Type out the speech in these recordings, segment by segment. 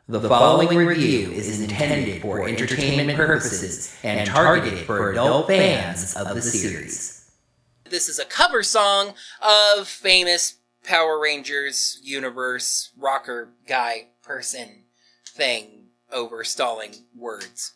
The following review is intended for entertainment purposes and targeted for adult fans of the series. This is a cover song of famous Power Rangers universe rocker guy person thing over stalling words.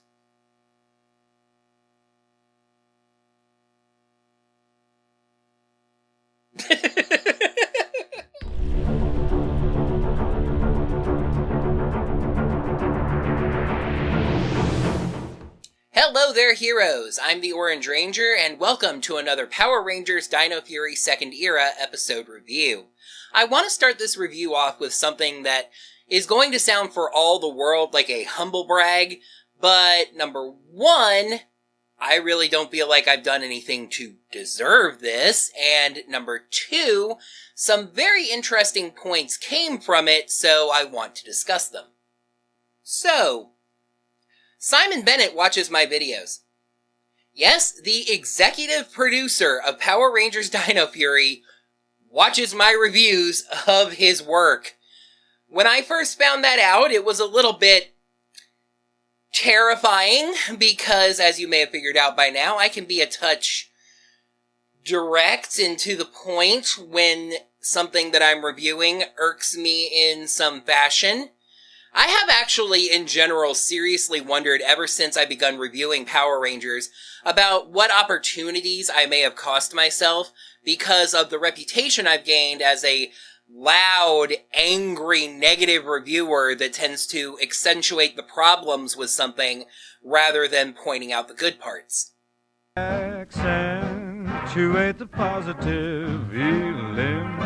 Hello there, heroes! I'm the Orange Ranger, and welcome to another Power Rangers Dino Fury Second Era episode review. I want to start this review off with something that is going to sound for all the world like a humble brag, but number one, I really don't feel like I've done anything to deserve this, and number two, some very interesting points came from it, so I want to discuss them. So, Simon Bennett watches my videos. Yes, the executive producer of Power Rangers Dino Fury watches my reviews of his work. When I first found that out, it was a little bit terrifying because, as you may have figured out by now, I can be a touch direct and to the point when something that I'm reviewing irks me in some fashion. I have actually, in general, seriously wondered ever since I begun reviewing Power Rangers about what opportunities I may have cost myself because of the reputation I've gained as a loud, angry, negative reviewer that tends to accentuate the problems with something rather than pointing out the good parts. Accentuate the positive feeling,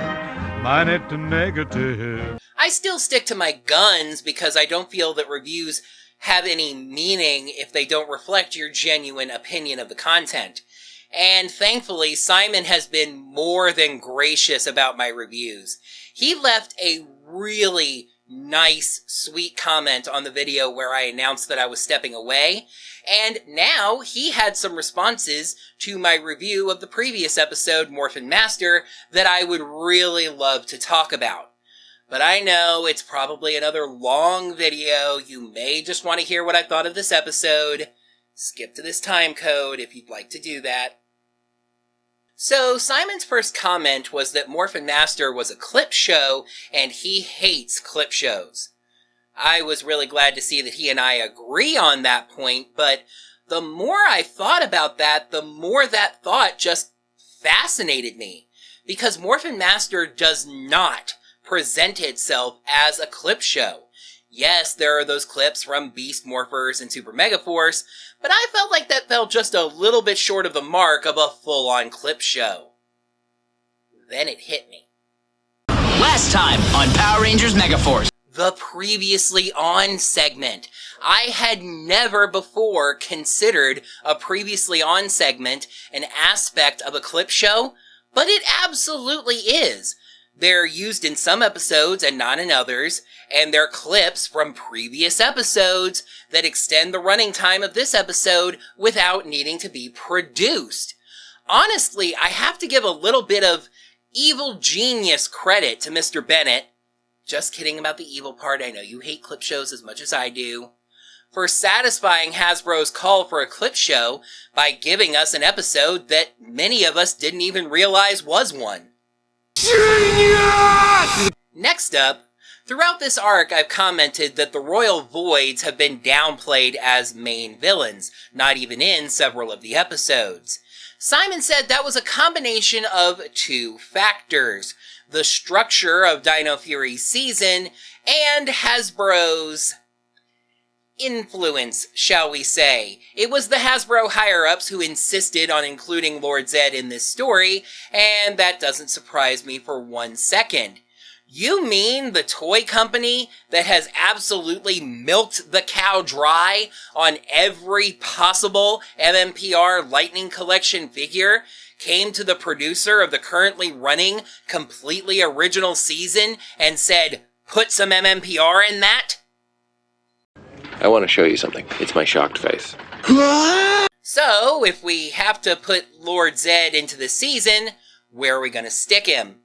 minus the negative. I still stick to my guns because I don't feel that reviews have any meaning if they don't reflect your genuine opinion of the content. And thankfully, Simon has been more than gracious about my reviews. He left a really nice, sweet comment on the video where I announced that I was stepping away, and now he had some responses to my review of the previous episode, Morphin Master, that I would really love to talk about. But I know it's probably another long video. You may just want to hear what I thought of this episode. Skip to this time code if you'd like to do that. So, Simon's first comment was that Morphin Master was a clip show, and he hates clip shows. I was really glad to see that he and I agree on that point, but the more I thought about that, the more that thought just fascinated me. Because Morphin Master does not present itself as a clip show. Yes, there are those clips from Beast Morphers and Super Megaforce, but I felt like that fell just a little bit short of the mark of a full-on clip show. Then it hit me. Last time on Power Rangers Megaforce. The previously on segment. I had never before considered a previously on segment an aspect of a clip show, but it absolutely is. They're used in some episodes and not in others, and they're clips from previous episodes that extend the running time of this episode without needing to be produced. Honestly, I have to give a little bit of evil genius credit to Mr. Bennett. Just kidding about the evil part, I know you hate clip shows as much as I do. For satisfying Hasbro's call for a clip show by giving us an episode that many of us didn't even realize was one. Genius! Next up, throughout this arc I've commented that the Royal Voids have been downplayed as main villains, not even in several of the episodes. Simon said that was a combination of two factors: the structure of Dino Fury's season and Hasbro's influence, shall we say. It was the Hasbro higher-ups who insisted on including Lord Zed in this story, and that doesn't surprise me for 1 second. You mean the toy company that has absolutely milked the cow dry on every possible MMPR Lightning Collection figure came to the producer of the currently running completely original season and said, "Put some MMPR in that"? I want to show you something. It's my shocked face. So, if we have to put Lord Zed into the season, where are we going to stick him?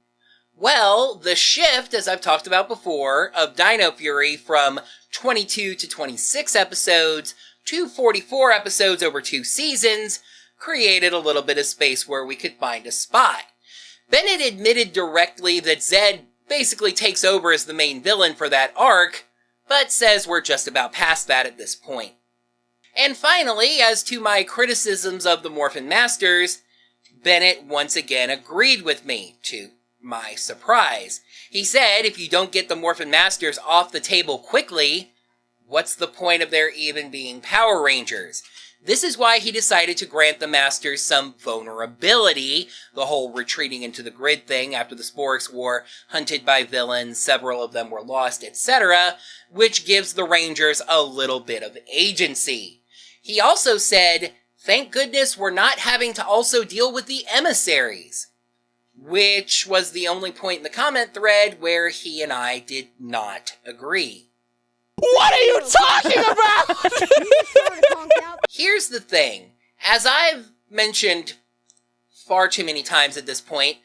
Well, the shift, as I've talked about before, of Dino Fury from 22 to 26 episodes to 44 episodes over 2 seasons created a little bit of space where we could find a spot. Bennett admitted directly that Zed basically takes over as the main villain for that arc, but says we're just about past that at this point. And finally, as to my criticisms of the Morphin Masters, Bennett once again agreed with me, to my surprise. He said if you don't get the Morphin Masters off the table quickly, what's the point of there even being Power Rangers? This is why he decided to grant the Masters some vulnerability, the whole retreating into the grid thing after the Sporks War, hunted by villains, several of them were lost, etc., which gives the Rangers a little bit of agency. He also said, thank goodness we're not having to also deal with the emissaries, which was the only point in the comment thread where he and I did not agree. What are you talking about? Here's the thing. As I've mentioned far too many times at this point,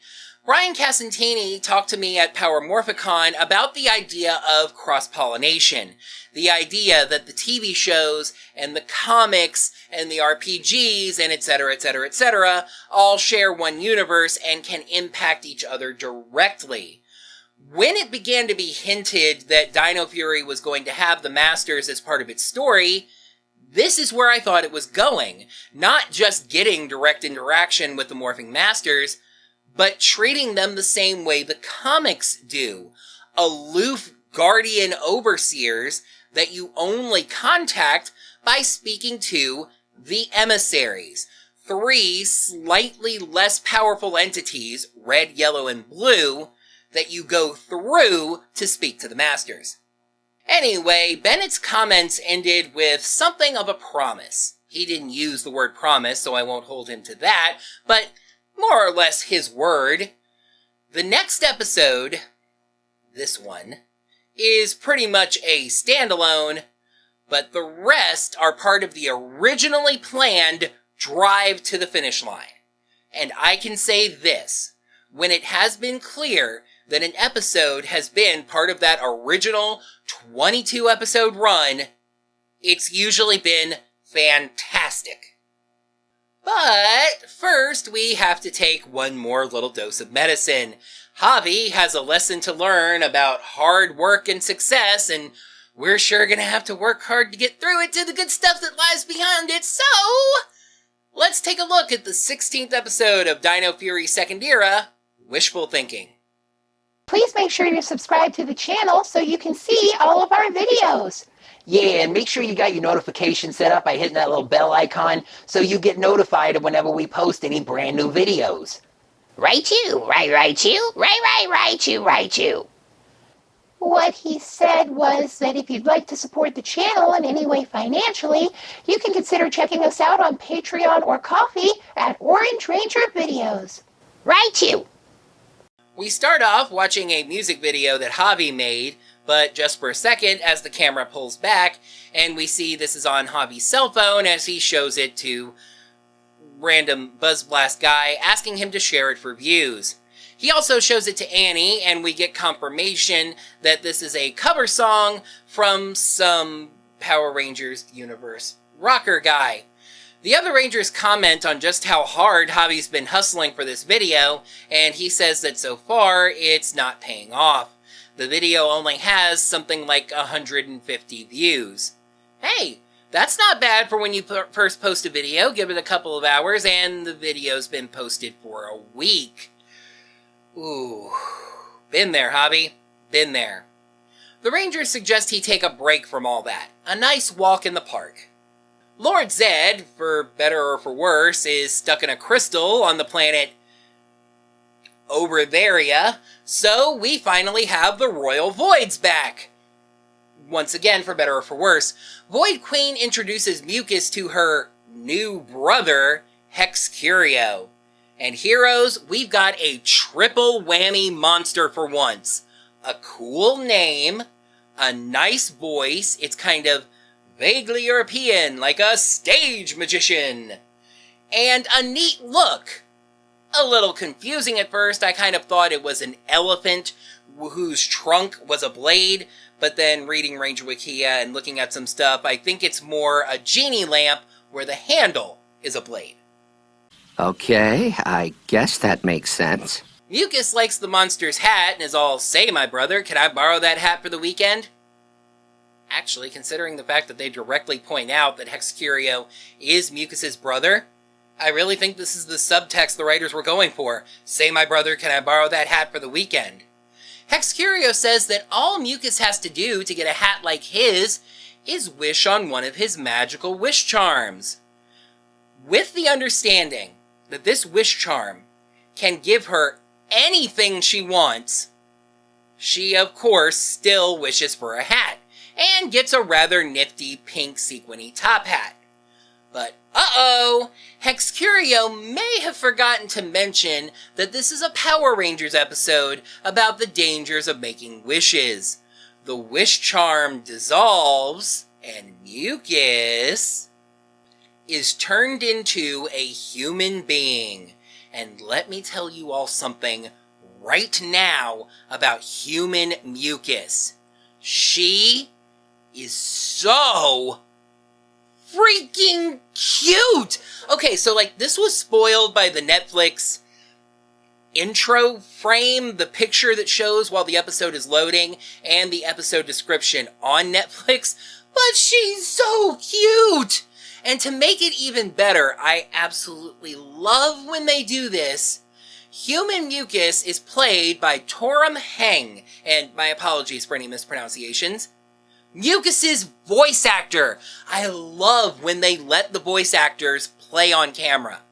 Brian Casentini talked to me at Power Morphicon about the idea of cross-pollination. The idea that the TV shows and the comics and the RPGs and etc., etc., etc. all share one universe and can impact each other directly. When it began to be hinted that Dino Fury was going to have the Masters as part of its story, this is where I thought it was going. Not just getting direct interaction with the Morphing Masters, but treating them the same way the comics do. Aloof guardian overseers that you only contact by speaking to the emissaries. 3 slightly less powerful entities, red, yellow, and blue, that you go through to speak to the Masters. Anyway, Bennett's comments ended with something of a promise. He didn't use the word promise, so I won't hold him to that, but more or less his word. The next episode, this one, is pretty much a standalone, but the rest are part of the originally planned drive to the finish line. And I can say this, when it has been clear that an episode has been part of that original 22 episode run, it's usually been fantastic. But first, we have to take one more little dose of medicine. Javi has a lesson to learn about hard work and success, and we're sure gonna have to work hard to get through it to the good stuff that lies behind it, so let's take a look at the 16th episode of Dino Fury Second Era, Wishful Thinking. Please make sure you're subscribed to the channel so you can see all of our videos. Yeah, and make sure you got your notifications set up by hitting that little bell icon so you get notified of whenever we post any brand new videos. Right you. What he said was that if you'd like to support the channel in any way financially, you can consider checking us out on Patreon or Ko-fi at Orange Ranger Videos. Right you. We start off watching a music video that Javi made, but just for a second as the camera pulls back, and we see this is on Javi's cell phone as he shows it to random Buzzblast guy, asking him to share it for views. He also shows it to Annie, and we get confirmation that this is a cover song from some Power Rangers universe rocker guy. The other Rangers comment on just how hard Javi's been hustling for this video, and he says that so far, it's not paying off. The video only has something like 150 views. Hey, that's not bad for when you first post a video. Give it a couple of hours, and the video's been posted for a week. Ooh, been there, Javi. Been there. The Rangers suggest he take a break from all that. A nice walk in the park. Lord Zed, for better or for worse, is stuck in a crystal on the planet Overtheria, so we finally have the Royal Voids back. Once again, for better or for worse, Void Queen introduces Mucus to her new brother, Hex Curio. And heroes, we've got a triple whammy monster for once. A cool name, a nice voice, it's kind of vaguely European, like a stage magician, and a neat look. a little confusing at first. I kind of thought it was an elephant whose trunk was a blade, but then reading Ranger Wikia and looking at some stuff, I think it's more a genie lamp where the handle is a blade. Okay, I guess that makes sense. Mucus likes the monster's hat and is all, "Say, my brother, can I borrow that hat for the weekend?" Actually, considering the fact that they directly point out that Hexcurio is Mucus's brother, I really think this is the subtext the writers were going for. "Say, my brother, can I borrow that hat for the weekend?" Hexcurio says that all Mucus has to do to get a hat like his is wish on one of his magical wish charms, with the understanding that this wish charm can give her anything she wants. She, of course, still wishes for a hat, and gets a rather nifty pink sequiny top hat. But, uh-oh, Hexcurio may have forgotten to mention that this is a Power Rangers episode about the dangers of making wishes. The wish charm dissolves, and Mucus is turned into a human being. And let me tell you all something right now about human Mucus. She is so freaking cute! Okay, so this was spoiled by the Netflix intro frame, the picture that shows while the episode is loading, and the episode description on Netflix, but she's so cute! And to make it even better, I absolutely love when they do this. Human Mucus is played by Torum Heng, and my apologies for any mispronunciations. Mucus's voice actor. I love when they let the voice actors play on camera.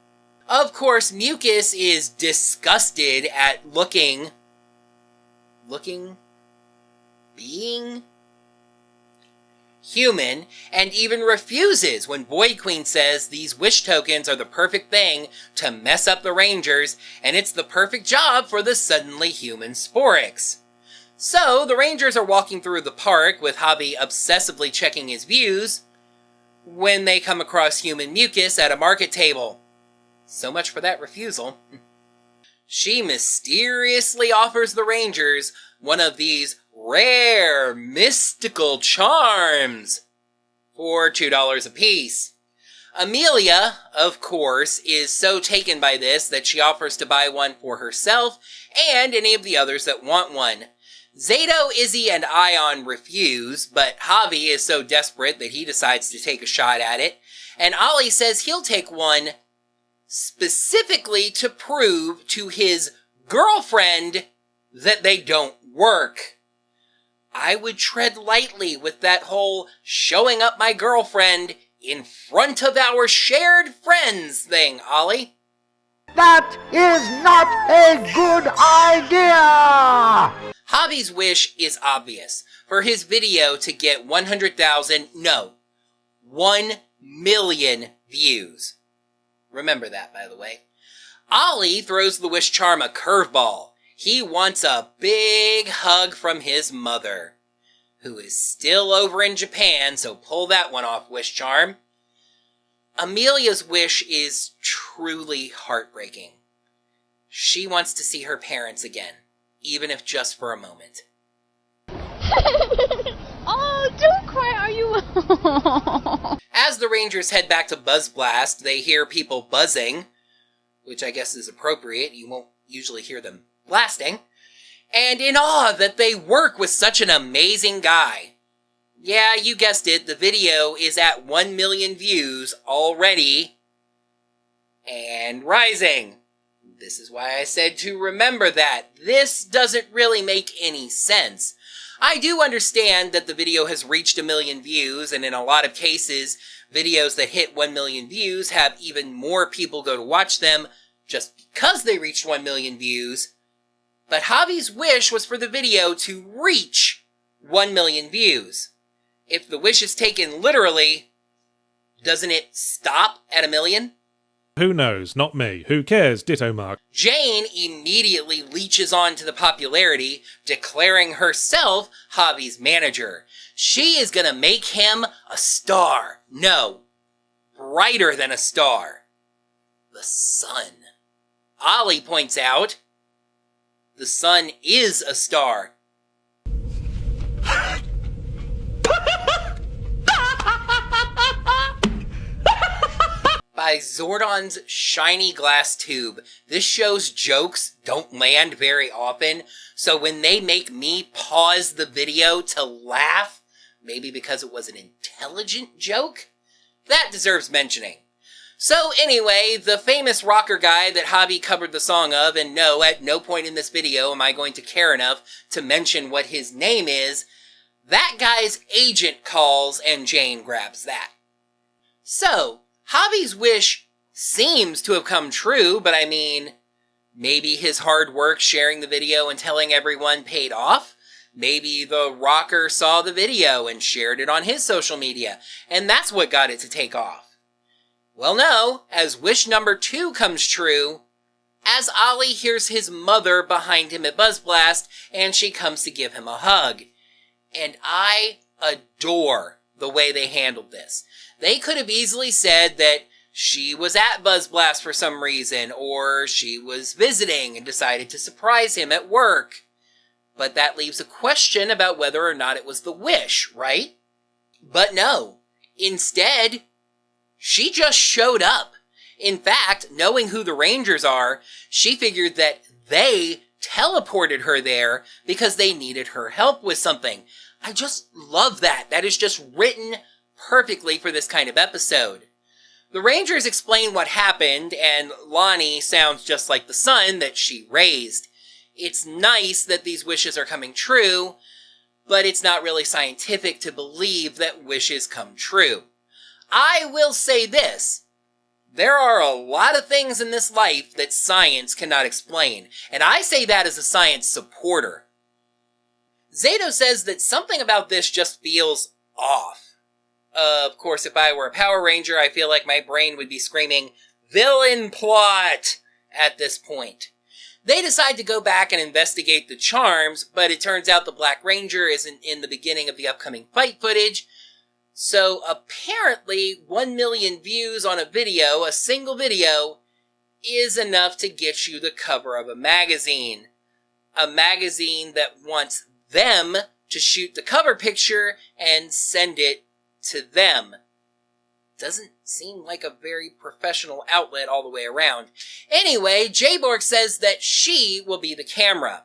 Of course, Mucus is disgusted at being human, and even refuses when Boy Queen says these wish tokens are the perfect thing to mess up the Rangers, and it's the perfect job for the suddenly human Sporix. So, the Rangers are walking through the park with Javi obsessively checking his views when they come across human Mucus at a market table. So much for that refusal. She mysteriously offers the Rangers one of these rare mystical charms for $2 apiece. Amelia, of course, is so taken by this that she offers to buy one for herself and any of the others that want one. Zato, Izzy, and Ion refuse, but Javi is so desperate that he decides to take a shot at it, and Ollie says he'll take one specifically to prove to his girlfriend that they don't work. I would tread lightly with that whole showing up my girlfriend in front of our shared friends thing, Ollie. That is not a good idea! Javi's wish is obvious. For his video to get 1 million views. Remember that, by the way. Ollie throws the wish charm a curveball. He wants a big hug from his mother, who is still over in Japan, so pull that one off, wish charm. Amelia's wish is truly heartbreaking. She wants to see her parents again, even if just for a moment. Oh, don't cry, are you? As the Rangers head back to Buzz Blast, they hear people buzzing, which I guess is appropriate. You won't usually hear them blasting, and in awe that they work with such an amazing guy. Yeah, you guessed it, the video is at 1 million views already, and rising. This is why I said to remember that. This doesn't really make any sense. I do understand that the video has reached 1 million views, and in a lot of cases, videos that hit 1 million views have even more people go to watch them just because they reached 1 million views. But Javi's wish was for the video to reach 1 million views. If the wish is taken literally, doesn't it stop at 1 million? Who knows? Not me. Who cares? Ditto Mark. Jane immediately leeches on to the popularity, declaring herself Javi's manager. She is gonna make him a star. No, brighter than a star. The sun. Ollie points out, the sun is a star. By Zordon's shiny glass tube. This show's jokes don't land very often, so when they make me pause the video to laugh, maybe because it was an intelligent joke, that deserves mentioning. So anyway, the famous rocker guy that Javi covered the song of, and no, at no point in this video am I going to care enough to mention what his name is, that guy's agent calls and Jane grabs that. So, Javi's wish seems to have come true, but I mean, maybe his hard work sharing the video and telling everyone paid off? Maybe the rocker saw the video and shared it on his social media, and that's what got it to take off. Well, no, as wish number 2 comes true, as Ollie hears his mother behind him at Buzz Blast, and she comes to give him a hug. And I adore the way they handled this. They could have easily said that she was at Buzz Blast for some reason, or she was visiting and decided to surprise him at work. But that leaves a question about whether or not it was the wish, right? But no. Instead, she just showed up. In fact, knowing who the Rangers are, she figured that they teleported her there because they needed her help with something. I just love that. That is just written perfectly for this kind of episode. The Rangers explain what happened, and Lonnie sounds just like the sun that she raised. It's nice that these wishes are coming true, but it's not really scientific to believe that wishes come true. I will say this. There are a lot of things in this life that science cannot explain, and I say that as a science supporter. Zato says that something about this just feels off. Of course, if I were a Power Ranger, I feel like my brain would be screaming, "Villain plot!" at this point. They decide to go back and investigate the charms, but it turns out the Black Ranger isn't in the beginning of the upcoming fight footage. So apparently 1 million views on a video, a single video, is enough to get you the cover of a magazine. A magazine that wants them to shoot the cover picture and send it to them. Doesn't seem like a very professional outlet all the way around. Anyway, Jayborg says that she will be the camera.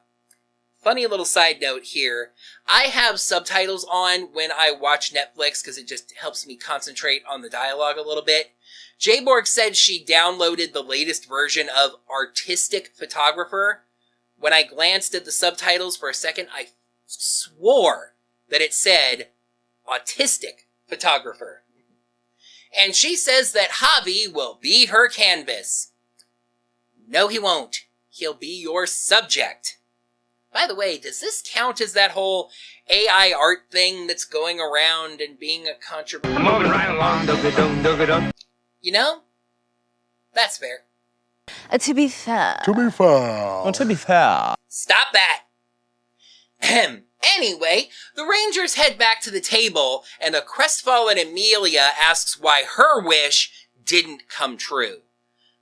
Funny little side note here. I have subtitles on when I watch Netflix because it just helps me concentrate on the dialogue a little bit. Jayborg said she downloaded the latest version of Artistic Photographer. When I glanced at the subtitles for a second, I swore that it said Autistic Photographer. And she says that Javi will be her canvas. No, he won't. He'll be your subject. By the way, does this count as that whole AI art thing that's going around and being a controversial? Moving right along, You know, that's fair. To be fair. To be fair. Stop that. Anyway, the Rangers head back to the table, and a crestfallen Amelia asks why her wish didn't come true.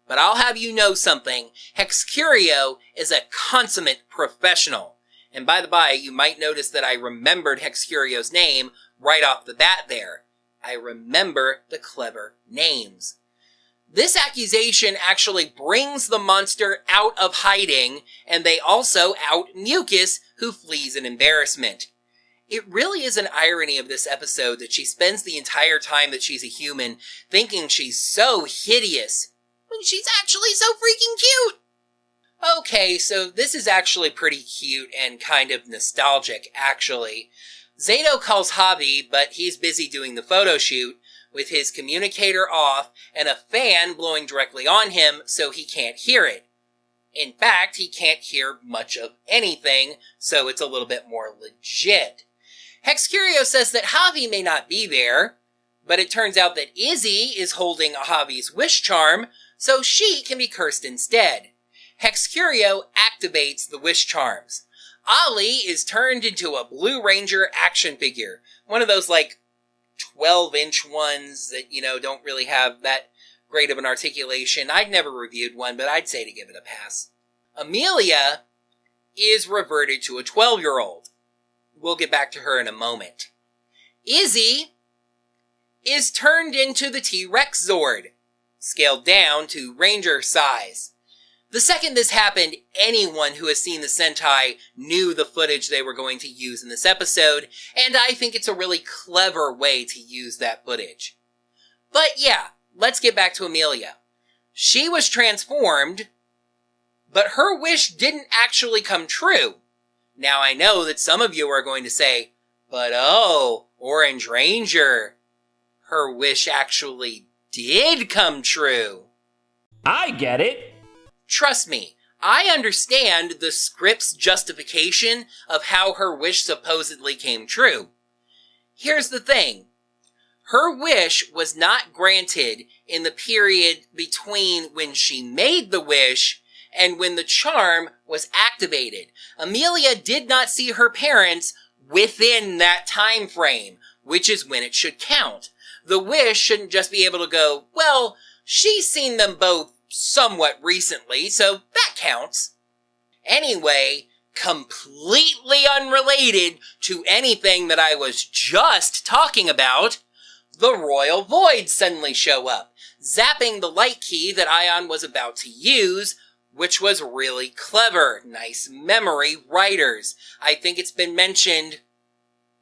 But I'll have you know something. Hexcurio is a consummate professional. And by the by, you might notice that I remembered Hexcurio's name right off the bat there. I remember the clever names. This accusation actually brings the monster out of hiding, and they also out Mucus, who flees in embarrassment. It really is an irony of this episode that she spends the entire time that she's a human thinking she's so hideous, when she's actually so freaking cute. Okay, so this is actually pretty cute and kind of nostalgic, actually. Zato calls Javi, but he's busy doing the photo shoot, with his communicator off and a fan blowing directly on him so he can't hear it. In fact, he can't hear much of anything, so it's a little bit more legit. Hexcurio says that Javi may not be there, but it turns out that Izzy is holding Javi's wish charm, so she can be cursed instead. Hexcurio activates the wish charms. Ollie is turned into a Blue Ranger action figure, one of those 12-inch ones that, don't really have that great of an articulation. I'd never reviewed one, but I'd say to give it a pass. Amelia is reverted to a 12-year-old. We'll get back to her in a moment. Izzy is turned into the T-Rex Zord, scaled down to Ranger size. The second this happened, anyone who has seen the Sentai knew the footage they were going to use in this episode, and I think it's a really clever way to use that footage. But yeah, let's get back to Amelia. She was transformed, but her wish didn't actually come true. Now I know that some of you are going to say, but oh, Orange Ranger, her wish actually did come true. I get it. Trust me, I understand the script's justification of how her wish supposedly came true. Here's the thing. Her wish was not granted in the period between when she made the wish and when the charm was activated. Amelia did not see her parents within that time frame, which is when it should count. The wish shouldn't just be able to go, well, she's seen them both somewhat recently, so that counts. Anyway, completely unrelated to anything that I was just talking about, the Royal Voids suddenly show up, zapping the light key that Ion was about to use, which was really clever. Nice memory, writers. I think it's been mentioned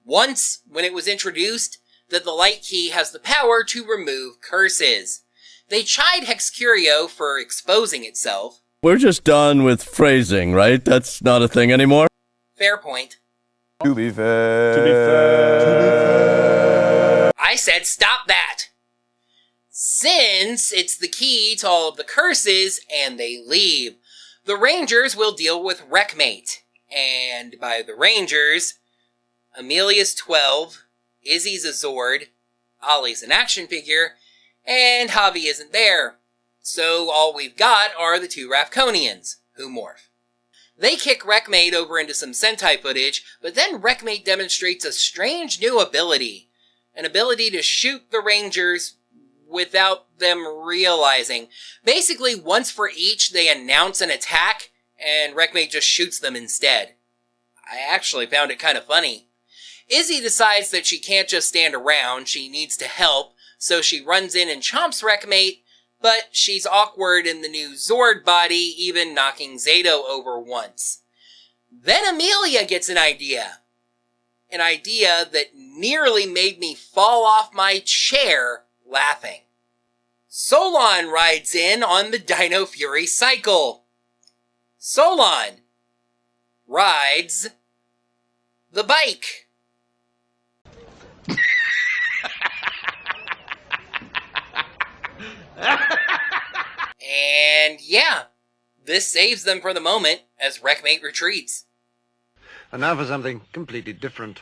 once when it was introduced that the light key has the power to remove curses. They chide Hexcurio for exposing itself. We're just done with phrasing, right? That's not a thing anymore? Fair point. To be fair. I said stop that! Since it's the key to all of the curses, and they leave, the Rangers will deal with Wreckmate. And by the Rangers, Amelia's 12, Izzy's a Zord, Ollie's an action figure, and Javi isn't there. So all we've got are the two Rafconians, who morph. They kick Wreckmate over into some Sentai footage, but then Wreckmate demonstrates a strange new ability. An ability to shoot the Rangers without them realizing. Basically, once for each, they announce an attack, and Wreckmate just shoots them instead. I actually found it kind of funny. Izzy decides that she can't just stand around, she needs to help, so she runs in and chomps Wreckmate, but she's awkward in the new Zord body, even knocking Zato over once. Then Amelia gets an idea. An idea that nearly made me fall off my chair laughing. Solon rides in on the Dino Fury cycle. Solon rides the bike. And yeah, this saves them for the moment as Wreckmate retreats. And now for something completely different.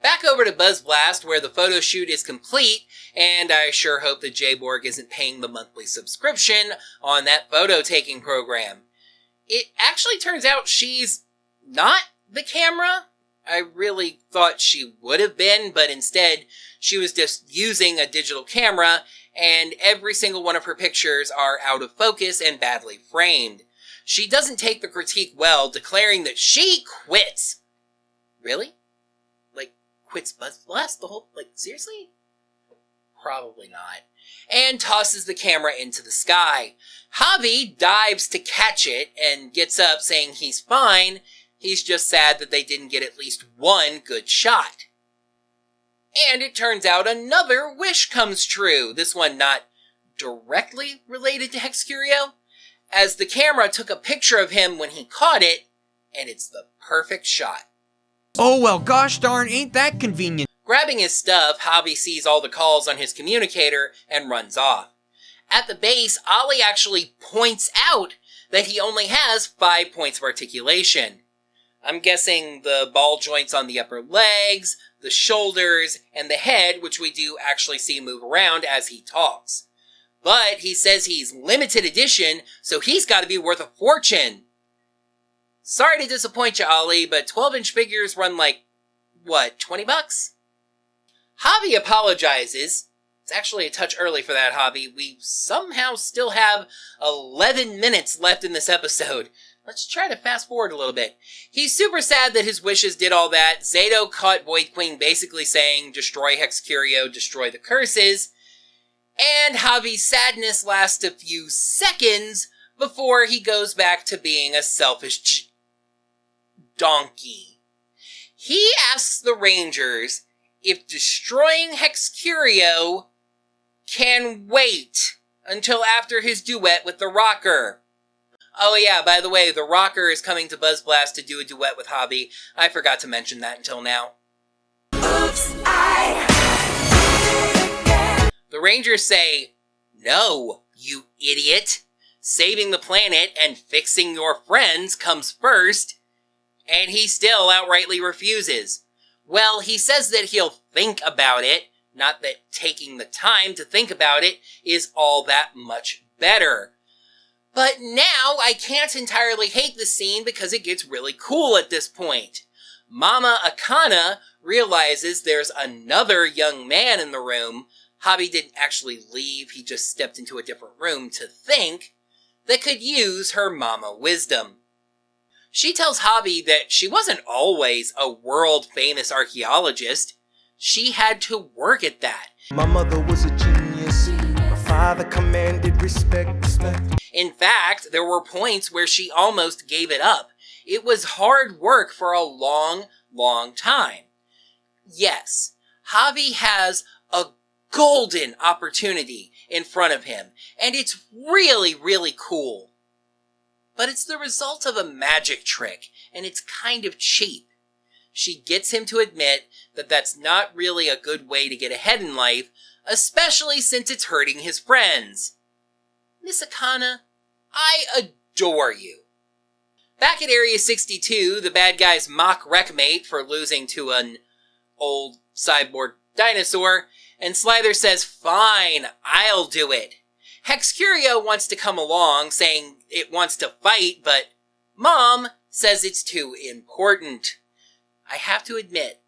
Back over to Buzz Blast, where the photo shoot is complete, and I sure hope that J-Borg isn't paying the monthly subscription on that photo-taking program. It actually turns out she's not the camera. I really thought she would have been, but instead, she was just using a digital camera, and every single one of her pictures are out of focus and badly framed. She doesn't take the critique well, declaring that she quits. Really? Like, quits Buzz Blast? The whole, seriously? Probably not. And tosses the camera into the sky. Javi dives to catch it and gets up saying he's fine. He's just sad that they didn't get at least one good shot. And it turns out another wish comes true. This one not directly related to Hexcurio, as the camera took a picture of him when he caught it, and it's the perfect shot. Oh well, gosh darn, ain't that convenient. Grabbing his stuff, Javi sees all the calls on his communicator and runs off. At the base, Ollie actually points out that he only has 5 points of articulation. I'm guessing the ball joints on the upper legs, the shoulders, and the head, which we do actually see move around as he talks. But he says he's limited edition, so he's got to be worth a fortune. Sorry to disappoint you, Ollie, but 12-inch figures run $20? Javi apologizes, It's actually a touch early for that, Javi. We somehow still have 11 minutes left in this episode. Let's try to fast forward a little bit. He's super sad that his wishes did all that. Zato caught Void Queen basically saying, destroy Hexcurio, destroy the curses. And Javi's sadness lasts a few seconds before he goes back to being a selfish donkey. He asks the Rangers if destroying Hexcurio can wait until after his duet with the Rocker. Oh yeah, by the way, the Rocker is coming to Buzz Blast to do a duet with Javi. I forgot to mention that until now. Oops, The Rangers say, no, you idiot. Saving the planet and fixing your friends comes first. And he still outrightly refuses. Well, he says that he'll think about it, not that taking the time to think about it is all that much better. But now I can't entirely hate the scene because it gets really cool at this point. Mama Akana realizes there's another young man in the room. Javi didn't actually leave, he just stepped into a different room to think, that could use her mama wisdom. She tells Javi that she wasn't always a world-famous archaeologist. She had to work at that. My mother was a genius. My father commanded respect. In fact, there were points where she almost gave it up. It was hard work for a long, long time. Yes, Javi has a golden opportunity in front of him, and it's really, really cool. But it's the result of a magic trick, and it's kind of cheap. She gets him to admit that that's not really a good way to get ahead in life, especially since it's hurting his friends. Miss Akana, I adore you. Back at Area 62, the bad guys mock Wreckmate for losing to an old cyborg dinosaur, and Slither says, fine, I'll do it. Hexcurio wants to come along, saying it wants to fight, but Mom says it's too important. I have to admit,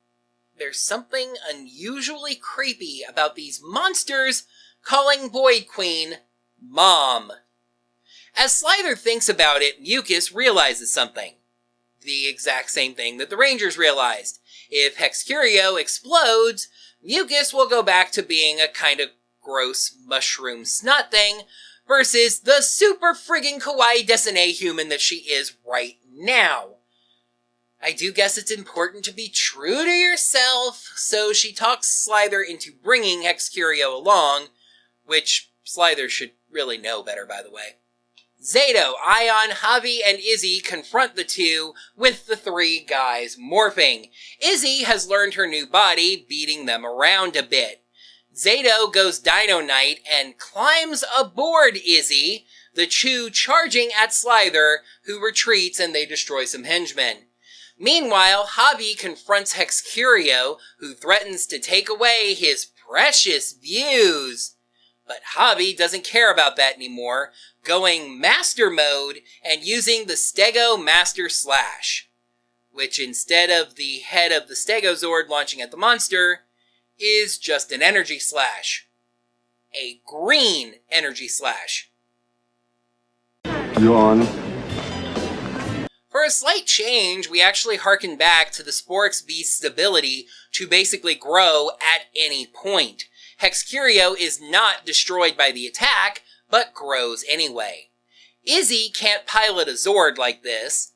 there's something unusually creepy about these monsters calling Void Queen Mom. As Slither thinks about it, Mucus realizes something. The exact same thing that the Rangers realized. If Hexcurio explodes, Mucus will go back to being a kind of gross mushroom snot thing versus the super friggin' kawaii Desine human that she is right now. I do guess it's important to be true to yourself, so she talks Slither into bringing Hexcurio along, which Slither should really know better, by the way. Zato, Ion, Javi, and Izzy confront the two, with the three guys morphing. Izzy has learned her new body, beating them around a bit. Zato goes Dino Knight and climbs aboard Izzy, the two charging at Slither, who retreats and they destroy some henchmen. Meanwhile, Javi confronts Hexcurio, who threatens to take away his precious views. But Javi doesn't care about that anymore, going Master Mode and using the Stego Master Slash, which instead of the head of the Stegozord launching at the monster, is just an energy slash. A green energy slash. Yawn. For a slight change, we actually harken back to the Sporix Beast's ability to basically grow at any point. Hexcurio is not destroyed by the attack, but grows anyway. Izzy can't pilot a Zord like this,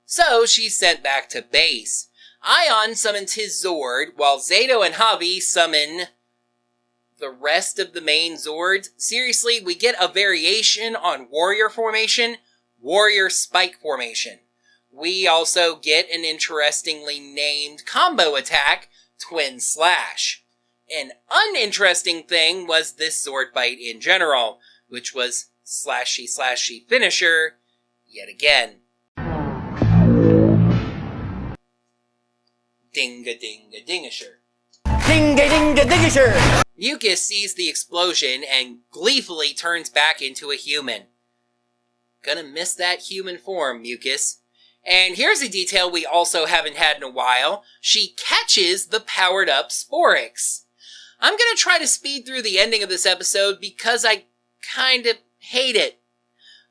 so she's sent back to base. Ion summons his Zord, while Zato and Javi summon the rest of the main Zords. Seriously, we get a variation on Warrior Formation, Warrior Spike Formation. We also get an interestingly named combo attack, Twin Slash. An uninteresting thing was this Zord fight in general, which was slashy slashy finisher yet again. Dinga-dinga-dingasher. Dinga-dinga-dingasher! Mucus sees the explosion and gleefully turns back into a human. Gonna miss that human form, Mucus. And here's a detail we also haven't had in a while. She catches the powered-up Sporix. I'm gonna try to speed through the ending of this episode because I kind of hate it.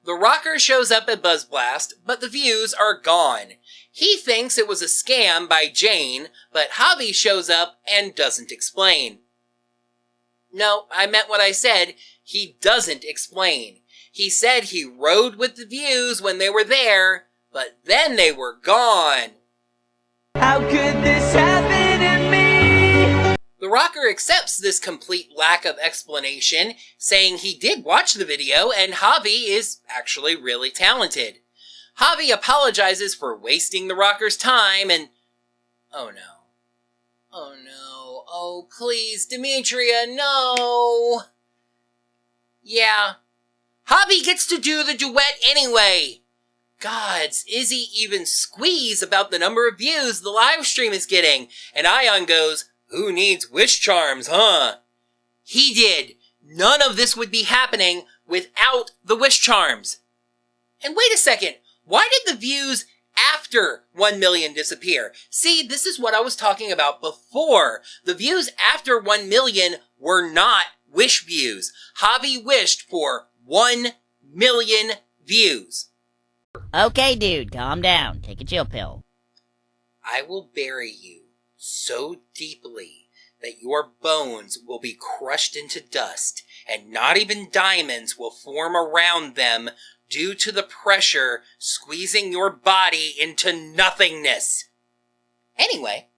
The rocker shows up at Buzz Blast, but the views are gone. He thinks it was a scam by Jane, but Javi shows up and doesn't explain. No, I meant what I said. He doesn't explain. He said he rode with the views when they were there, but then they were gone. How could this happen to me? The rocker accepts this complete lack of explanation, saying he did watch the video and Javi is actually really talented. Javi apologizes for wasting the rocker's time and... oh no. Oh no. Oh please, Demetria, no! Yeah. Javi gets to do the duet anyway! Gods, Izzy even squeezed about the number of views the live stream is getting, and Ion goes, "Who needs wish charms, huh?" He did. None of this would be happening without the wish charms. And wait a second, why did the views after 1 million disappear? See, this is what I was talking about before. The views after 1 million were not wish views. Javi wished for 1 million views. Okay, dude, calm down. Take a chill pill. I will bury you so deeply that your bones will be crushed into dust, and not even diamonds will form around them due to the pressure squeezing your body into nothingness. Anyway,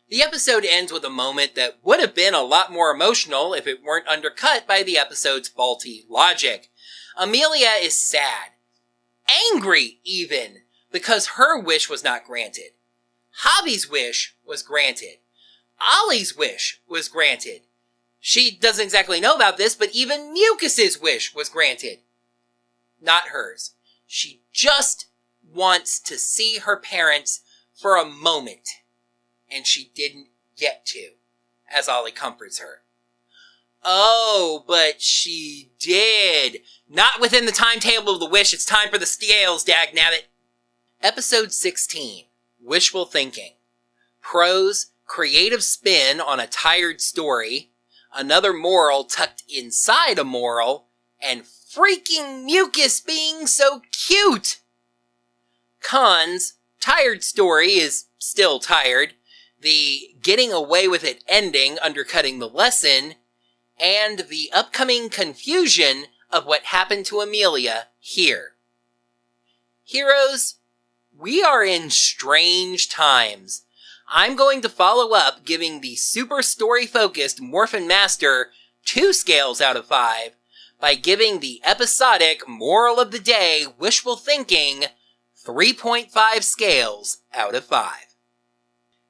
the episode ends with a moment that would have been a lot more emotional if it weren't undercut by the episode's faulty logic. Amelia is sad. Angry, even, because her wish was not granted. Javi's wish was granted. Ollie's wish was granted. She doesn't exactly know about this, but even Mucus's wish was granted. Not hers. She just wants to see her parents for a moment, and she didn't get to, as Ollie comforts her. Oh, but she did. Not within the timetable of the wish. It's time for the scales, dagnabbit. Episode 16, Wishful Thinking. Prose, creative spin on a tired story, another moral tucked inside a moral, and freaking Mucus being so cute. Cons, tired story is still tired, the getting away with it ending undercutting the lesson, and the upcoming confusion of what happened to Amelia here. Heroes, we are in strange times. I'm going to follow up giving the super story-focused Morphin Master 2 scales out of 5 by giving the episodic moral of the day wishful thinking 3.5 scales out of 5.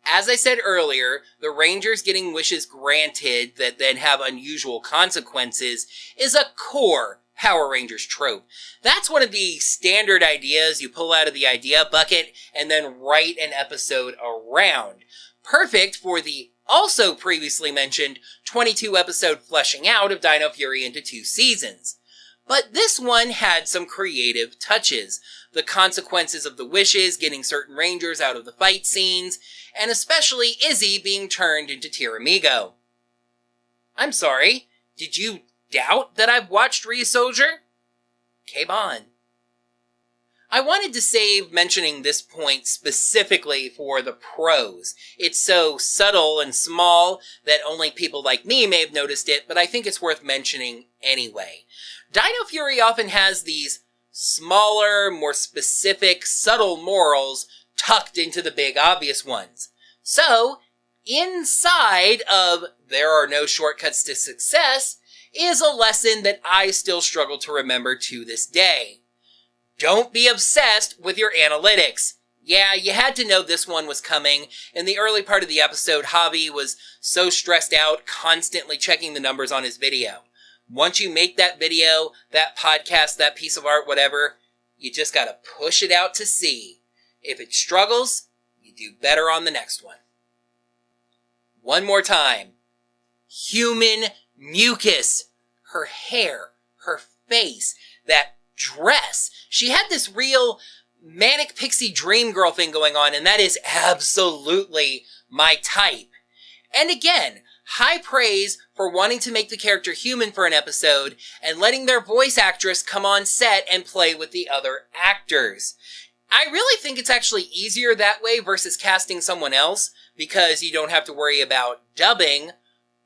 As I said earlier, the Rangers getting wishes granted that then have unusual consequences is a core Power Rangers trope. That's one of the standard ideas you pull out of the idea bucket and then write an episode around. Perfect for the also previously mentioned 22-episode fleshing out of Dino Fury into 2 seasons. But this one had some creative touches. The consequences of the wishes, getting certain Rangers out of the fight scenes, and especially Izzy being turned into Tiramigo. I'm sorry, did you doubt that I've watched Re-Soldier? Came on. I wanted to save mentioning this point specifically for the prose. It's so subtle and small that only people like me may have noticed it, but I think it's worth mentioning anyway. Dino Fury often has these smaller, more specific, subtle morals tucked into the big obvious ones. So, inside of there are no shortcuts to success is a lesson that I still struggle to remember to this day. Don't be obsessed with your analytics. Yeah, you had to know this one was coming. In the early part of the episode, Javi was so stressed out, constantly checking the numbers on his video. Once you make that video, that podcast, that piece of art, whatever, you just gotta push it out to sea. If it struggles, you do better on the next one. One more time. Human Mucus. Her hair, her face, that dress. She had this real manic pixie dream girl thing going on, and that is absolutely my type. And again, high praise for wanting to make the character human for an episode and letting their voice actress come on set and play with the other actors. I really think it's actually easier that way versus casting someone else, because you don't have to worry about dubbing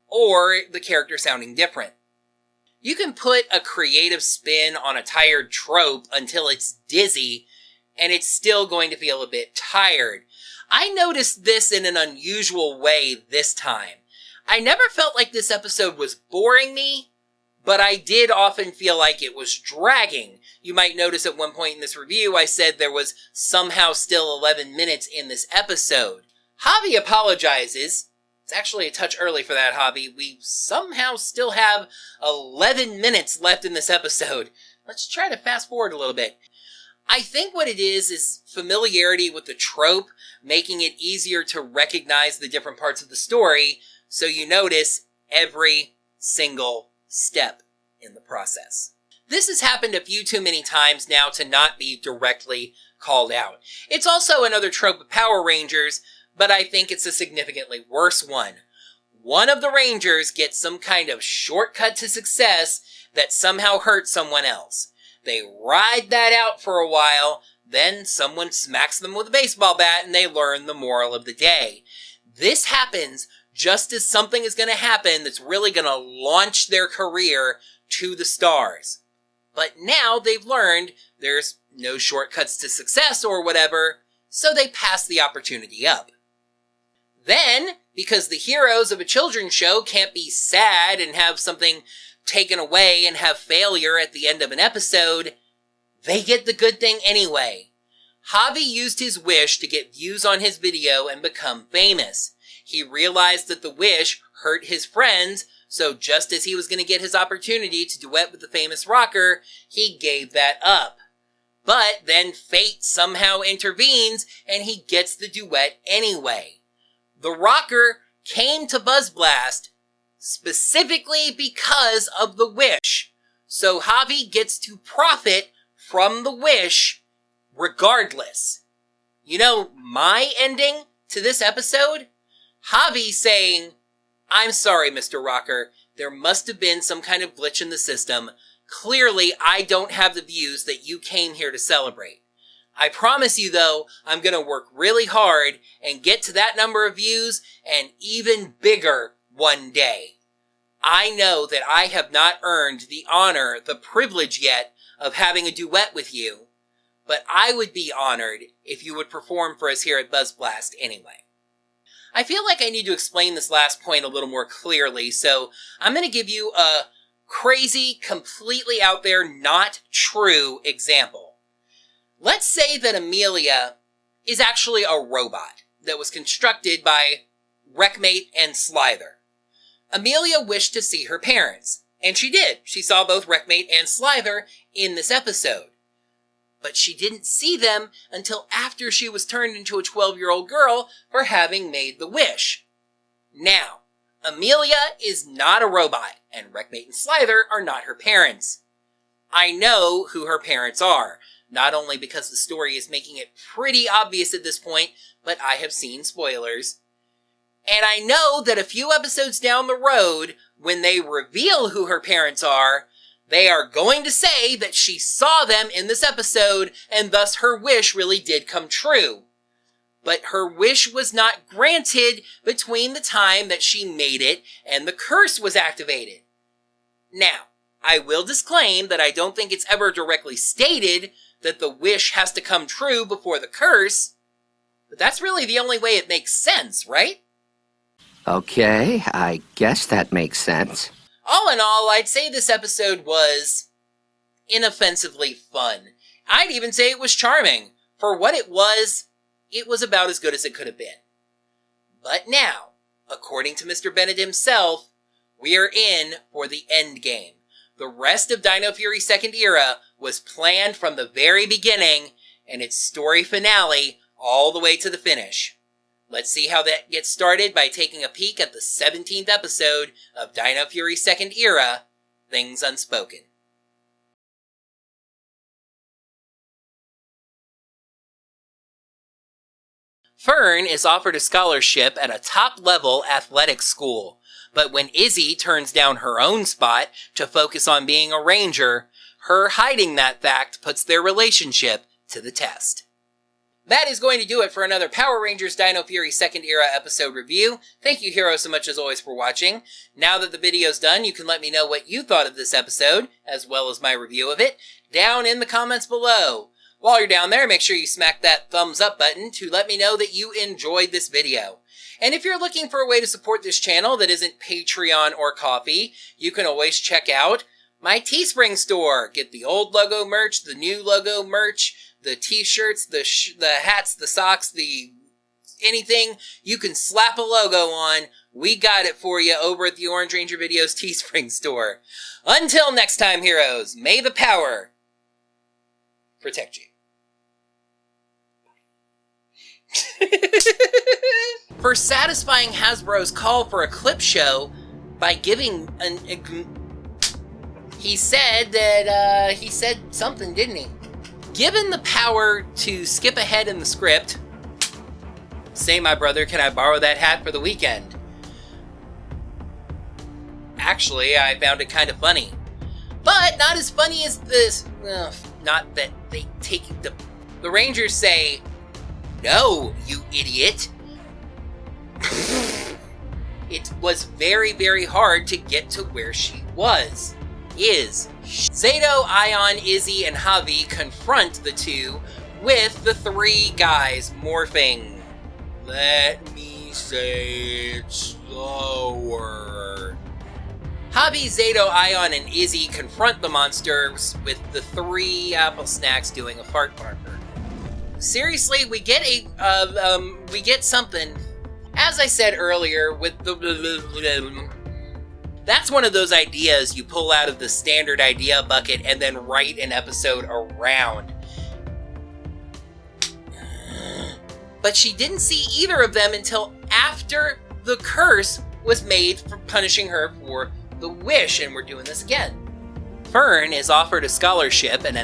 or the character sounding different. You can put a creative spin on a tired trope until it's dizzy, and it's still going to feel a bit tired. I noticed this in an unusual way this time. I never felt like this episode was boring me, but I did often feel like it was dragging. You might notice at one point in this review I said there was somehow still 11 minutes in this episode. Javi apologizes. It's actually a touch early for that, Javi. We somehow still have 11 minutes left in this episode. Let's try to fast forward a little bit. I think what it is familiarity with the trope, making it easier to recognize the different parts of the story, so you notice every single step in the process. This has happened a few too many times now to not be directly called out. It's also another trope of Power Rangers, but I think it's a significantly worse one. One of the Rangers gets some kind of shortcut to success that somehow hurts someone else. They ride that out for a while, then someone smacks them with a baseball bat and they learn the moral of the day. This happens just as something is going to happen that's really going to launch their career to the stars. But now they've learned there's no shortcuts to success or whatever, so they pass the opportunity up. Then, because the heroes of a children's show can't be sad and have something taken away and have failure at the end of an episode, they get the good thing anyway. Javi used his wish to get views on his video and become famous. He realized that the wish hurt his friends, so just as he was going to get his opportunity to duet with the famous rocker, he gave that up. But then fate somehow intervenes and he gets the duet anyway. The rocker came to Buzz Blast specifically because of the wish, so Javi gets to profit from the wish regardless. You know my ending to this episode? Javi saying, "I'm sorry, Mr. Rocker, there must have been some kind of glitch in the system. Clearly, I don't have the views that you came here to celebrate. I promise you, though, I'm going to work really hard and get to that number of views and even bigger one day. I know that I have not earned the honor, the privilege yet of having a duet with you, but I would be honored if you would perform for us here at Buzz Blast anyway." I feel like I need to explain this last point a little more clearly, so I'm going to give you a crazy, completely out there, not true example. Let's say that Amelia is actually a robot that was constructed by Wreckmate and Slither. Amelia wished to see her parents, and she did. She saw both Wreckmate and Slither in this episode. But she didn't see them until after she was turned into a 12-year-old girl for having made the wish. Now, Amelia is not a robot, and Wreckmate and Slither are not her parents. I know who her parents are, not only because the story is making it pretty obvious at this point, but I have seen spoilers. And I know that a few episodes down the road, when they reveal who her parents are, they are going to say that she saw them in this episode, and thus her wish really did come true. But her wish was not granted between the time that she made it and the curse was activated. Now, I will disclaim that I don't think it's ever directly stated that the wish has to come true before the curse, but that's really the only way it makes sense, right? Okay, I guess that makes sense. All in all, I'd say this episode was inoffensively fun. I'd even say it was charming. For what it was about as good as it could have been. But now, according to Mr. Bennett himself, we are in for the end game. The rest of Dino Fury Second Era was planned from the very beginning, and its story finale all the way to the finish. Let's see how that gets started by taking a peek at the 17th episode of Dino Fury Second Era, Things Unspoken. Fern is offered a scholarship at a top-level athletic school, but when Izzy turns down her own spot to focus on being a ranger, her hiding that fact puts their relationship to the test. That is going to do it for another Power Rangers Dino Fury Second Era episode review. Thank you, heroes, so much as always for watching. Now that the video's done, you can let me know what you thought of this episode, as well as my review of it, down in the comments below. While you're down there, make sure you smack that thumbs up button to let me know that you enjoyed this video. And if you're looking for a way to support this channel that isn't Patreon or Ko-fi, you can always check out my Teespring store. Get the old logo merch, the new logo merch, the t-shirts, the hats, the socks, the anything you can slap a logo on. We got it for you over at the Orange Ranger Videos Teespring store. Until next time, heroes, may the power protect you. For satisfying Hasbro's call for a clip show by giving an... He said something, didn't he? Given the power to skip ahead in the script, say, my brother, can I borrow that hat for the weekend? Actually, I found it kind of funny. But not as funny as this. Not that they take the Rangers say, no, you idiot. It was very, very hard to get to where she is. Zato, Ion, Izzy, and Javi confront the two with the three guys morphing. Let me say it slower. Javi, Zato, Ion, and Izzy confront the monsters with the three apple snacks doing a fart marker. Seriously, we get something. As I said earlier, with the... That's one of those ideas you pull out of the standard idea bucket and then write an episode around. But she didn't see either of them until after the curse was made for punishing her for the wish, and we're doing this again. Fern is offered a scholarship and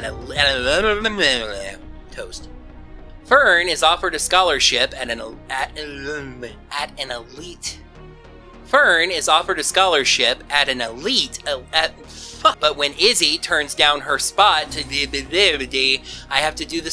toast. Fern is offered a scholarship at an elite. Fern is offered a scholarship at an elite, but when Izzy turns down her spot to I have to do this